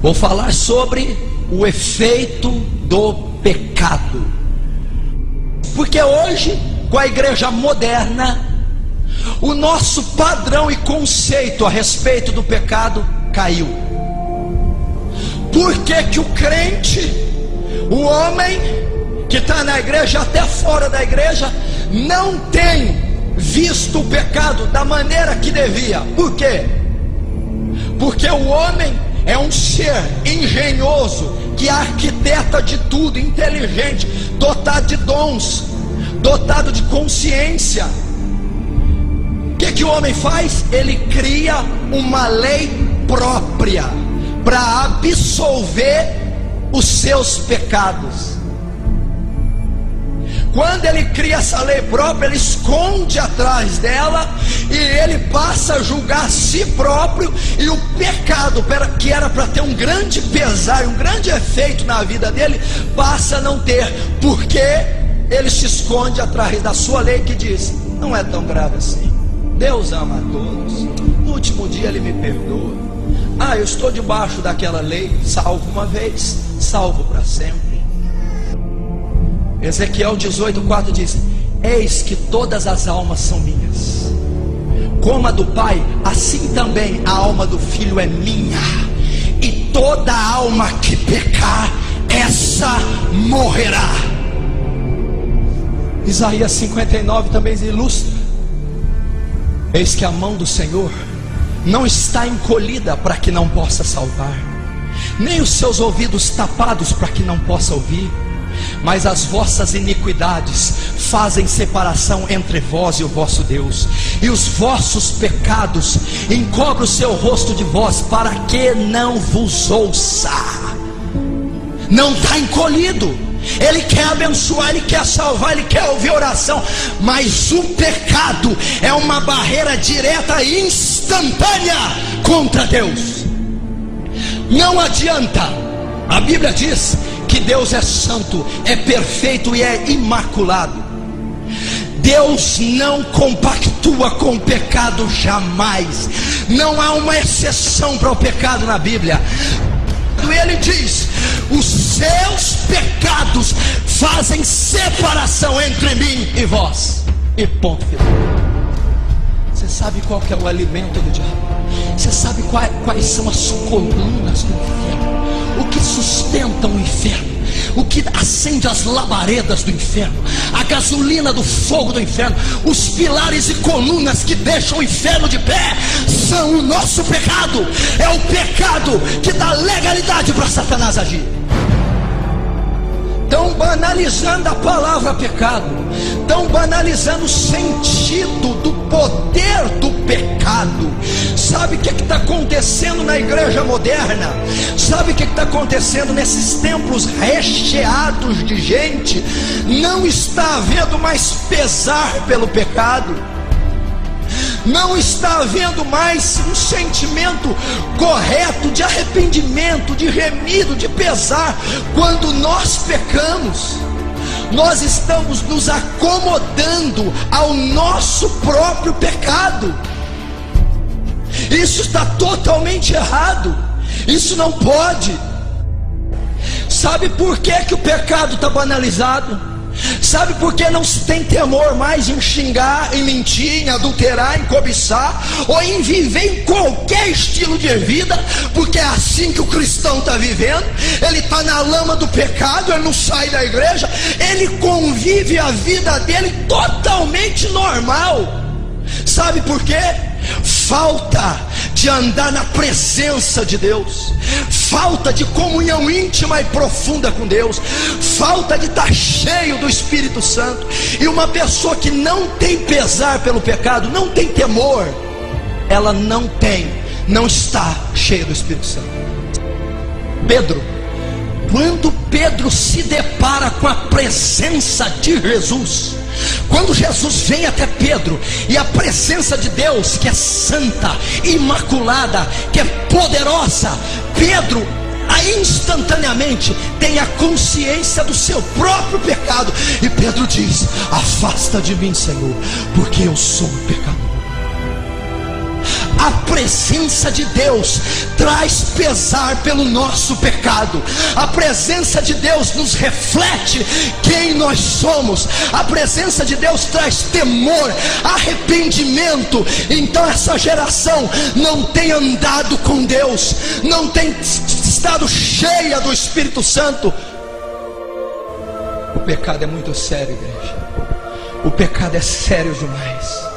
Vou falar sobre o efeito do pecado. Porque hoje, com a igreja moderna, o nosso padrão e conceito a respeito do pecado caiu. Por que que o crente, o homem que está na igreja, até fora da igreja, não tem visto o pecado da maneira que devia? Por quê? Porque o homem é um ser engenhoso, que arquiteta de tudo, inteligente, dotado de dons, dotado de consciência. O que o homem faz? Ele cria uma lei própria para absolver os seus pecados. Quando ele cria essa lei própria, ele esconde atrás dela e ele passa a julgar a si próprio, e o pecado, que era para ter um grande pesar, um grande efeito na vida dele, passa a não ter, porque ele se esconde atrás da sua lei que diz: não é tão grave assim, Deus ama a todos, no último dia ele me perdoa. Eu estou debaixo daquela lei, salvo uma vez, salvo para sempre. Ezequiel 18:4 diz: eis que todas as almas são minhas, como a do Pai, assim também a alma do Filho é minha, e toda alma que pecar, essa morrerá. Isaías 59 também ilustra: eis que a mão do Senhor não está encolhida para que não possa salvar, nem os seus ouvidos tapados para que não possa ouvir, mas as vossas iniquidades fazem separação entre vós e o vosso Deus, e os vossos pecados encobrem o seu rosto de vós, para que não vos ouça. Não está encolhido. Ele quer abençoar, ele quer salvar, ele quer ouvir oração, mas o pecado é uma barreira direta e instantânea contra Deus. Não adianta. A Bíblia diz que Deus é santo, é perfeito e é imaculado. Deus não compactua com o pecado jamais. Não há uma exceção para o pecado na Bíblia. Ele diz: os seus pecados fazem separação entre mim e vós, e ponto final. Você sabe qual que é o alimento do diabo? Você sabe quais são as colunas do inferno? O que sustenta o inferno? O que acende as labaredas do inferno? A gasolina do fogo do inferno? Os pilares e colunas que deixam o inferno de pé são o nosso pecado. É o pecado que dá legalidade para Satanás agir. Estão banalizando a palavra pecado, estão banalizando o sentido do poder do pecado. Sabe o que está acontecendo na igreja moderna? Sabe o que está acontecendo nesses templos recheados de gente? Não está havendo mais pesar pelo pecado, não está havendo mais um sentimento correto de arrependimento, de remido, de pesar. Quando nós pecamos, nós estamos nos acomodando ao nosso próprio pecado. Isso está totalmente errado. Isso não pode. Sabe por que o pecado está banalizado? Sabe por que não se tem temor mais em xingar, em mentir, em adulterar, em cobiçar, ou em viver em qualquer estilo de vida? Porque é assim que o cristão está vivendo. Ele está na lama do pecado, ele não sai da igreja, ele convive a vida dele totalmente normal. Sabe por quê? Falta de andar na presença de Deus, falta de comunhão íntima e profunda com Deus, falta de estar cheio do Espírito Santo. E uma pessoa que não tem pesar pelo pecado, não tem temor, ela não está cheia do Espírito Santo. Quando Pedro se depara com a presença de Jesus, quando Jesus vem até Pedro, e a presença de Deus, que é santa, imaculada, que é poderosa, Pedro instantaneamente tem a consciência do seu próprio pecado, e Pedro diz: afasta de mim, Senhor, porque eu sou um pecador. A presença de Deus traz pesar pelo nosso pecado. A presença de Deus nos reflete quem nós somos. A presença de Deus traz temor, arrependimento. Então essa geração não tem andado com Deus, não tem estado cheia do Espírito Santo. O pecado é muito sério, igreja. O pecado é sério demais.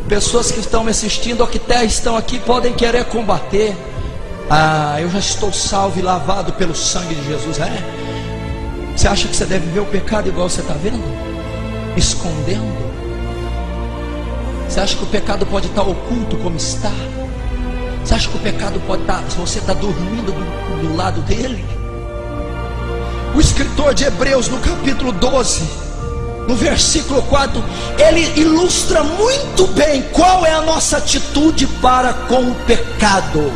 Pessoas que estão me assistindo ou que até estão aqui podem querer combater. Eu já estou salvo e lavado pelo sangue de Jesus. Você acha que você deve ver o pecado igual você está vendo? Escondendo? Você acha que o pecado pode estar oculto como está? Você acha que o pecado pode estar, se você está dormindo do lado dele? O escritor de Hebreus, no capítulo 12, no versículo 4, ele ilustra muito bem qual é a nossa atitude para com o pecado.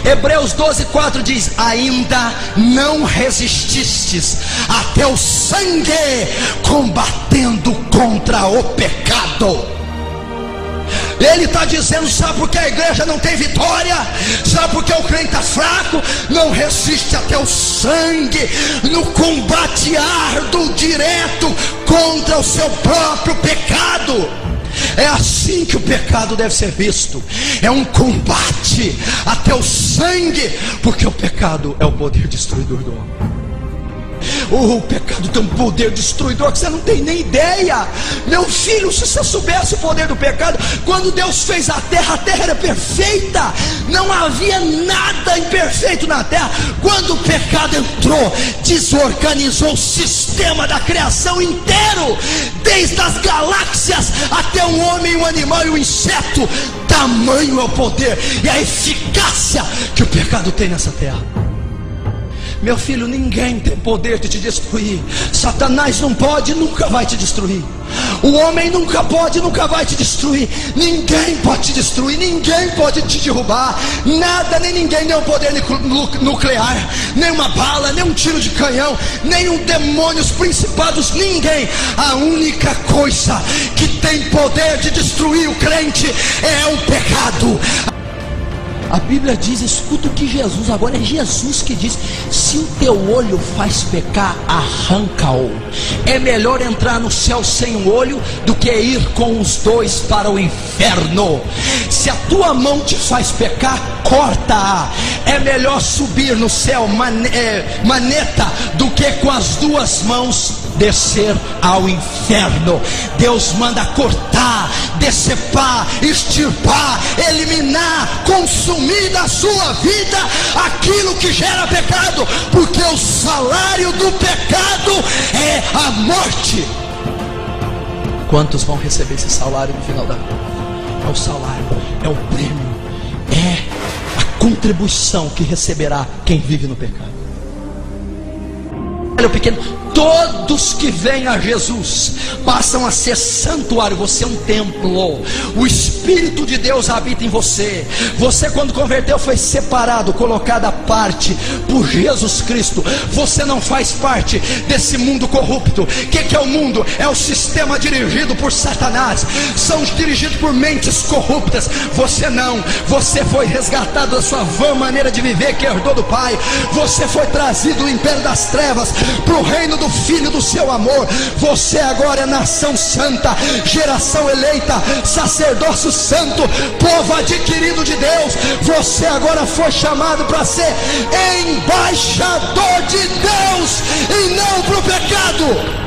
Hebreus 12, 4 diz: ainda não resististes até o sangue, combatendo contra o pecado. Ele está dizendo: sabe por que a igreja não tem vitória? Sabe por que o crente está fraco? Não resiste até o sangue, no combate árduo, direto contra o seu próprio pecado. É assim que o pecado deve ser visto. É um combate até o sangue, porque o pecado é o poder destruidor do homem. O pecado tem um poder destruidor que você não tem nem ideia. Meu filho, se você soubesse o poder do pecado, quando Deus fez a terra era perfeita, não havia nada imperfeito na terra. Quando o pecado entrou, desorganizou o sistema da criação inteiro, desde as galáxias até um homem, um animal e um inseto. Tamanho é o poder e a eficácia que o pecado tem nessa terra. Meu filho, ninguém tem poder de te destruir. Satanás não pode, nunca vai te destruir. O homem nunca pode, nunca vai te destruir. Ninguém pode te destruir, ninguém pode te derrubar. Nada, nem ninguém, nem um poder nuclear, nem uma bala, nem um tiro de canhão, nem um demônio, os principados, ninguém. A única coisa que tem poder de destruir o crente é o pecado. A Bíblia diz, escuta o que Jesus, agora é Jesus que diz: se o teu olho faz pecar, arranca-o. É melhor entrar no céu sem um olho do que ir com os dois para o inferno. Se a tua mão te faz pecar, corta-a. É melhor subir no céu maneta do que com as duas mãos descer ao inferno. Deus manda cortar, decepar, extirpar, eliminar, consumir da sua vida aquilo que gera pecado, porque o salário do pecado é a morte. Quantos vão receber esse salário no final da vida? É o salário, é o prêmio, é a contribuição que receberá quem vive no pecado. Olha o pequeno, todos que vêm a Jesus passam a ser santuário. Você é um templo, o Espírito de Deus habita em você. Você, quando converteu, foi separado, colocado à parte por Jesus Cristo. Você não faz parte desse mundo corrupto. O que é o mundo? É o sistema dirigido por Satanás, são dirigidos por mentes corruptas. Você não, você foi resgatado da sua vã maneira de viver que herdou do Pai. Você foi trazido do império das trevas para o reino do Filho do seu amor. Você agora é nação santa, geração eleita, sacerdócio santo, povo adquirido de Deus. Você agora foi chamado para ser embaixador de Deus e não para o pecado.